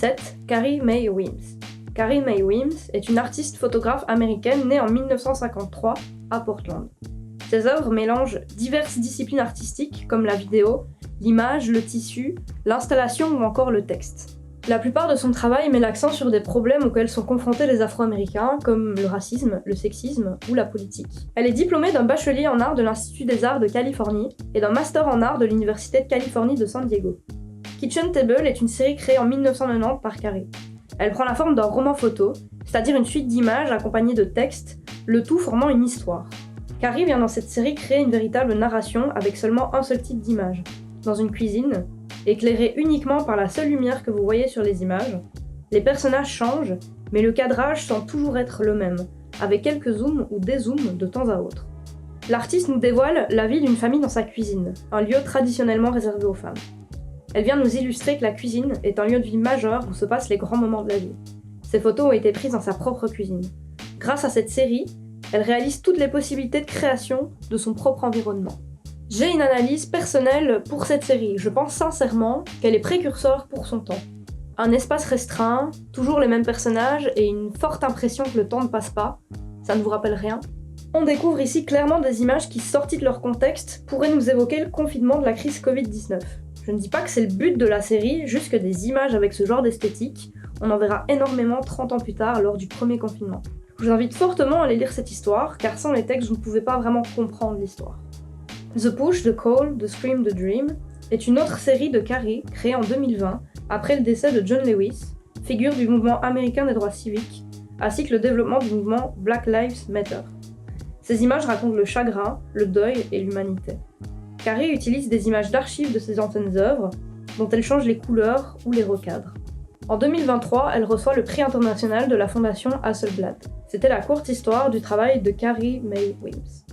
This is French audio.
2017, Carrie Mae Weems. Carrie Mae Weems est une artiste photographe américaine née en 1953 à Portland. Ses œuvres mélangent diverses disciplines artistiques comme la vidéo, l'image, le tissu, l'installation ou encore le texte. La plupart de son travail met l'accent sur des problèmes auxquels sont confrontés les Afro-Américains, comme le racisme, le sexisme ou la politique. Elle est diplômée d'un bachelier en art de l'Institut des Arts de Californie et d'un master en art de l'Université de Californie de San Diego. Kitchen Table est une série créée en 1990 par Carrie. Elle prend la forme d'un roman photo, c'est-à-dire une suite d'images accompagnées de textes, le tout formant une histoire. Carrie vient dans cette série créer une véritable narration avec seulement un seul type d'image. Dans une cuisine, éclairée uniquement par la seule lumière que vous voyez sur les images, les personnages changent, mais le cadrage semble toujours être le même, avec quelques zooms ou dézooms de temps à autre. L'artiste nous dévoile la vie d'une famille dans sa cuisine, un lieu traditionnellement réservé aux femmes. Elle vient nous illustrer que la cuisine est un lieu de vie majeur où se passent les grands moments de la vie. Ces photos ont été prises dans sa propre cuisine. Grâce à cette série, elle réalise toutes les possibilités de création de son propre environnement. J'ai une analyse personnelle pour cette série. Je pense sincèrement qu'elle est précurseur pour son temps. Un espace restreint, toujours les mêmes personnages et une forte impression que le temps ne passe pas. Ça ne vous rappelle rien ? On découvre ici clairement des images qui, sorties de leur contexte, pourraient nous évoquer le confinement de la crise Covid-19. Je ne dis pas que c'est le but de la série, juste que des images avec ce genre d'esthétique, on en verra énormément 30 ans plus tard lors du premier confinement. Je vous invite fortement à aller lire cette histoire, car sans les textes, vous ne pouvez pas vraiment comprendre l'histoire. The Push, The Call, The Scream, The Dream est une autre série de Carrie créée en 2020 après le décès de John Lewis, figure du mouvement américain des droits civiques, ainsi que le développement du mouvement Black Lives Matter. Ces images racontent le chagrin, le deuil et l'humanité. Carrie utilise des images d'archives de ses anciennes œuvres, dont elle change les couleurs ou les recadre. En 2023, elle reçoit le prix international de la fondation Hasselblad. C'était la courte histoire du travail de Carrie Mae Weems.